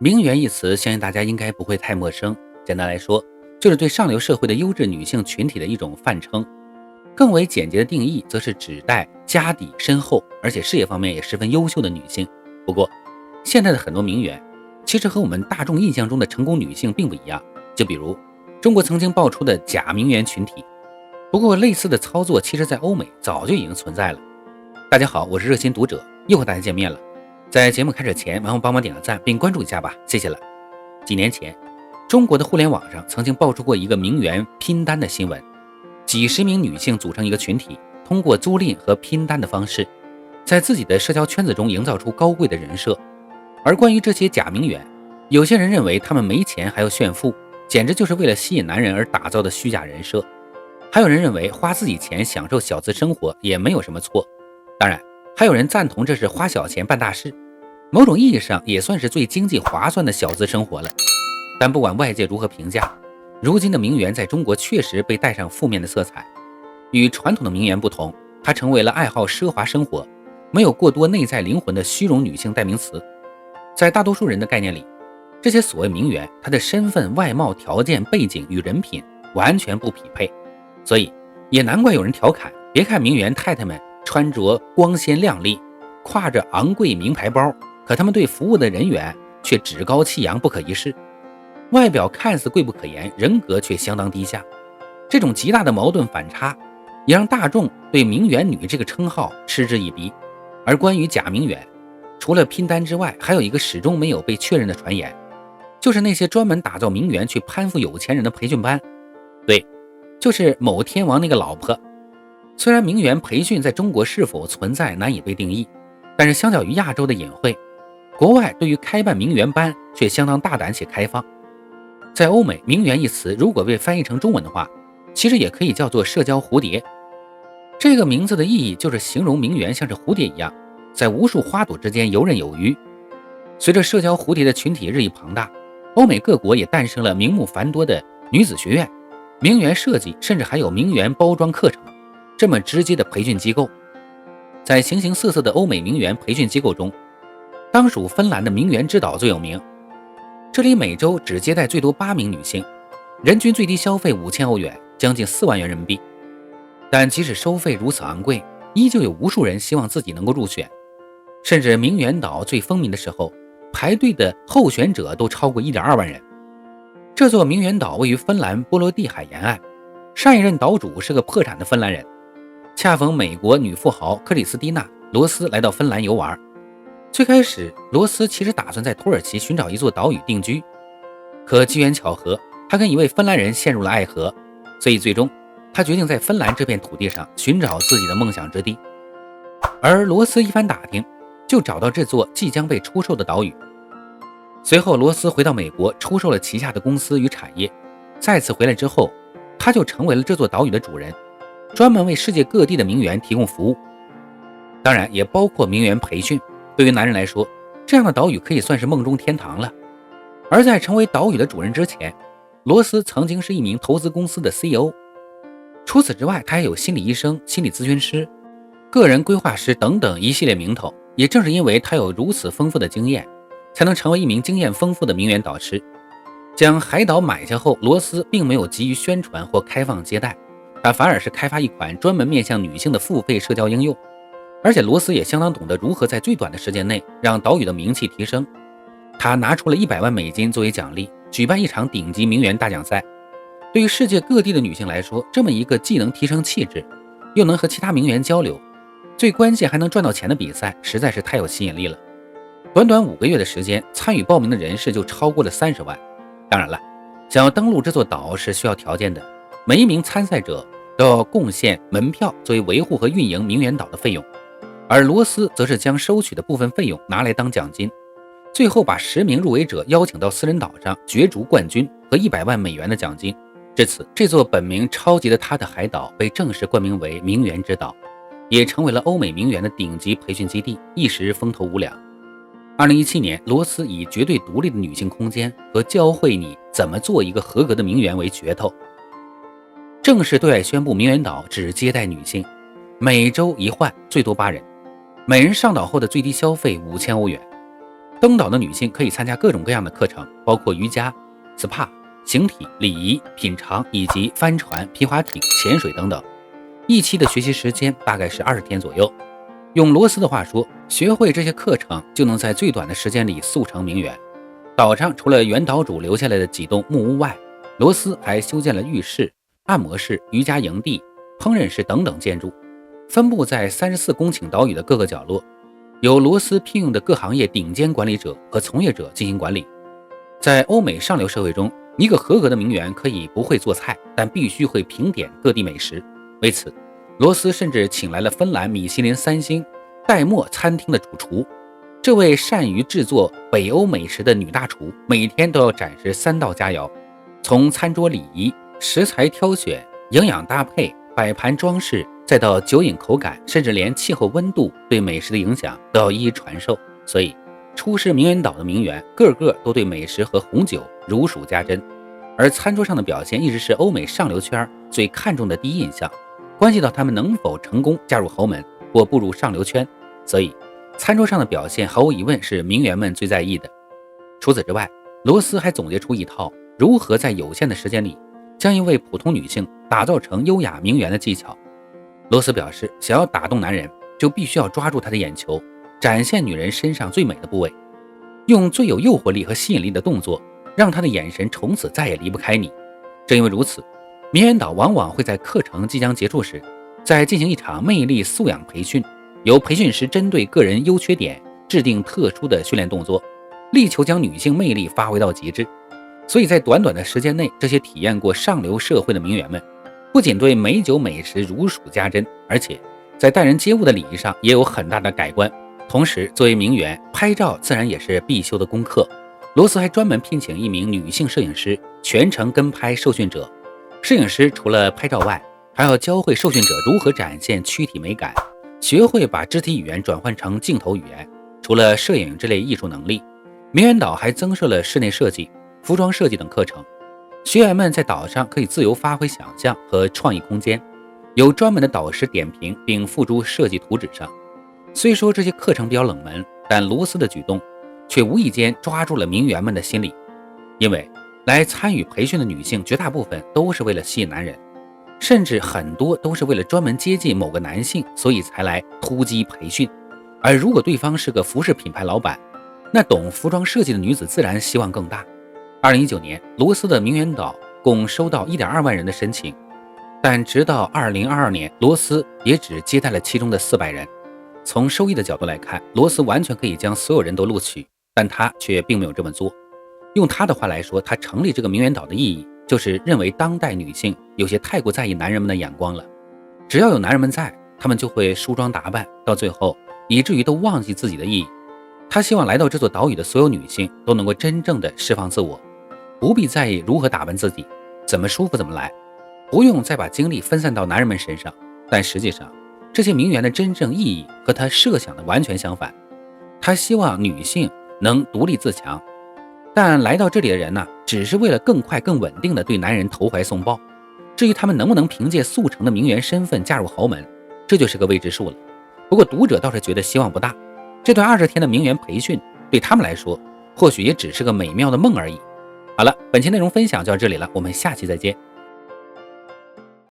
名媛一词，相信大家应该不会太陌生。简单来说，就是对上流社会的优质女性群体的一种泛称。更为简洁的定义，则是指代家底深厚，而且事业方面也十分优秀的女性。不过，现在的很多名媛，其实和我们大众印象中的成功女性并不一样。就比如，中国曾经爆出的假名媛群体。不过，类似的操作，其实在欧美早就已经存在了。大家好，我是热心读者，又和大家见面了。在节目开始前，麻烦帮忙点个赞并关注一下吧，谢谢了。几年前，中国的互联网上曾经爆出过一个名媛拼单的新闻，几十名女性组成一个群体，通过租赁和拼单的方式，在自己的社交圈子中营造出高贵的人设。而关于这些假名媛，有些人认为她们没钱还要炫富，简直就是为了吸引男人而打造的虚假人设。还有人认为花自己钱享受小资生活也没有什么错，当然还有人赞同这是花小钱办大事，某种意义上也算是最经济划算的小资生活了。但不管外界如何评价，如今的名媛在中国确实被带上负面的色彩。与传统的名媛不同，她成为了爱好奢华生活、没有过多内在灵魂的虚荣女性代名词。在大多数人的概念里，这些所谓名媛，她的身份、外貌条件、背景与人品完全不匹配，所以也难怪有人调侃，别看名媛太太们穿着光鲜亮丽，挎着昂贵名牌包，可他们对服务的人员却趾高气扬，不可一世。外表看似贵不可言，人格却相当低下。这种极大的矛盾反差，也让大众对名媛女这个称号嗤之以鼻。而关于假名媛，除了拼单之外，还有一个始终没有被确认的传言，就是那些专门打造名媛去攀附有钱人的培训班。对，就是某天王那个老婆。虽然名媛培训在中国是否存在难以被定义，但是相较于亚洲的隐晦，国外对于开办名媛班却相当大胆且开放。在欧美，名媛一词如果被翻译成中文的话，其实也可以叫做社交蝴蝶。这个名字的意义就是形容名媛像是蝴蝶一样，在无数花朵之间游刃有余。随着社交蝴蝶的群体日益庞大，欧美各国也诞生了名目繁多的女子学院、名媛设计，甚至还有名媛包装课程这么直接的培训机构。在形形色色的欧美名媛培训机构中，当属芬兰的名媛之岛最有名。这里每周只接待最多8名女性，人均最低消费5000欧元，将近4万元人民币。但即使收费如此昂贵，依旧有无数人希望自己能够入选，甚至名媛岛最风靡的时候，排队的候选者都超过1.2万人。这座名媛岛位于芬兰波罗的海沿岸，上一任岛主是个破产的芬兰人，恰逢美国女富豪克里斯蒂娜·罗斯来到芬兰游玩。最开始，罗斯其实打算在土耳其寻找一座岛屿定居，可机缘巧合，他跟一位芬兰人陷入了爱河，所以最终他决定在芬兰这片土地上寻找自己的梦想之地。而罗斯一番打听，就找到这座即将被出售的岛屿。随后罗斯回到美国，出售了旗下的公司与产业。再次回来之后，他就成为了这座岛屿的主人，专门为世界各地的名媛提供服务，当然也包括名媛培训。对于男人来说，这样的岛屿可以算是梦中天堂了。而在成为岛屿的主人之前，罗斯曾经是一名投资公司的 CEO。 除此之外，他还有心理医生、心理咨询师、个人规划师等等一系列名头。也正是因为他有如此丰富的经验，才能成为一名经验丰富的名媛导师。将海岛买下后，罗斯并没有急于宣传或开放接待，他反而是开发一款专门面向女性的付费社交应用。而且罗斯也相当懂得如何在最短的时间内让岛屿的名气提升。他拿出了100万美金作为奖励，举办一场顶级名媛大奖赛。对于世界各地的女性来说，这么一个既能提升气质，又能和其他名媛交流，最关键还能赚到钱的比赛，实在是太有吸引力了。短短5个月的时间，参与报名的人士就超过了30万。当然了，想要登陆这座岛是需要条件的，每一名参赛者都要贡献门票作为维护和运营名媛岛的费用。而罗斯则是将收取的部分费用拿来当奖金，最后把10名入围者邀请到私人岛上角逐冠军和100万美元的奖金。至此，这座本名超级的他的海岛被正式冠名为名媛之岛，也成为了欧美名媛的顶级培训基地，一时风头无两。2017年，罗斯以绝对独立的女性空间和教会你怎么做一个合格的名媛为噱头，正式对外宣布名媛岛只接待女性，每周一换，最多8人，每人上岛后的最低消费5000欧元。登岛的女性可以参加各种各样的课程，包括瑜伽、SPA、形体、礼仪、品尝以及帆船、皮划艇、潜水等等。一期的学习时间大概是20天左右。用罗斯的话说，学会这些课程就能在最短的时间里速成名媛。岛上除了原岛主留下来的几栋木屋外，罗斯还修建了浴室、按摩室、瑜伽营地、烹饪室等等建筑，分布在34公顷岛屿的各个角落，由罗斯聘用的各行业顶尖管理者和从业者进行管理。在欧美上流社会中，一个合格的名媛可以不会做菜，但必须会评点各地美食。为此，罗斯甚至请来了芬兰米其林3星戴默餐厅的主厨。这位善于制作北欧美食的女大厨，每天都要展示3道佳肴，从餐桌礼仪、食材挑选、营养搭配、摆盘装饰，再到酒饮口感，甚至连气候温度对美食的影响都要一一传授。所以出使名媛岛的名媛个个都对美食和红酒如数家珍，而餐桌上的表现一直是欧美上流圈最看重的第一印象，关系到他们能否成功嫁入豪门或步入上流圈。所以餐桌上的表现毫无疑问是名媛们最在意的。除此之外，罗斯还总结出一套如何在有限的时间里将一位普通女性打造成优雅名媛的技巧。罗斯表示，想要打动男人，就必须要抓住他的眼球，展现女人身上最美的部位，用最有诱惑力和吸引力的动作，让他的眼神从此再也离不开你。正因为如此，名媛岛往往会在课程即将结束时，再进行一场魅力素养培训，由培训师针对个人优缺点制定特殊的训练动作，力求将女性魅力发挥到极致。所以在短短的时间内，这些体验过上流社会的名媛们不仅对美酒美食如数家珍，而且在待人接物的礼仪上也有很大的改观。同时，作为名媛，拍照自然也是必修的功课。罗斯还专门聘请一名女性摄影师，全程跟拍受训者。摄影师除了拍照外，还要教会受训者如何展现躯体美感，学会把肢体语言转换成镜头语言。除了摄影这类艺术能力，名媛岛还增设了室内设计、服装设计等课程。学员们在岛上可以自由发挥想象和创意空间，有专门的导师点评并付诸设计图纸上。虽说这些课程比较冷门，但罗斯的举动却无意间抓住了名媛们的心理。因为来参与培训的女性绝大部分都是为了吸引男人，甚至很多都是为了专门接近某个男性，所以才来突击培训。而如果对方是个服饰品牌老板，那懂服装设计的女子自然希望更大。2019年，罗斯的名媛岛共收到 1.2 万人的申请，但直到2022年，罗斯也只接待了其中的400人。从收益的角度来看，罗斯完全可以将所有人都录取，但他却并没有这么做。用他的话来说，他成立这个名媛岛的意义，就是认为当代女性有些太过在意男人们的眼光了。只要有男人们在，他们就会梳妆打扮，到最后以至于都忘记自己的意义。他希望来到这座岛屿的所有女性都能够真正的释放自我，不必在意如何打扮自己，怎么舒服怎么来，不用再把精力分散到男人们身上。但实际上，这些名媛的真正意义和他设想的完全相反。他希望女性能独立自强，但来到这里的人呢，只是为了更快更稳定的对男人投怀送抱。至于他们能不能凭借速成的名媛身份嫁入豪门，这就是个未知数了。不过读者倒是觉得希望不大，这段20天的名媛培训对他们来说或许也只是个美妙的梦而已。好了，本期内容分享就到这里了，我们下期再见。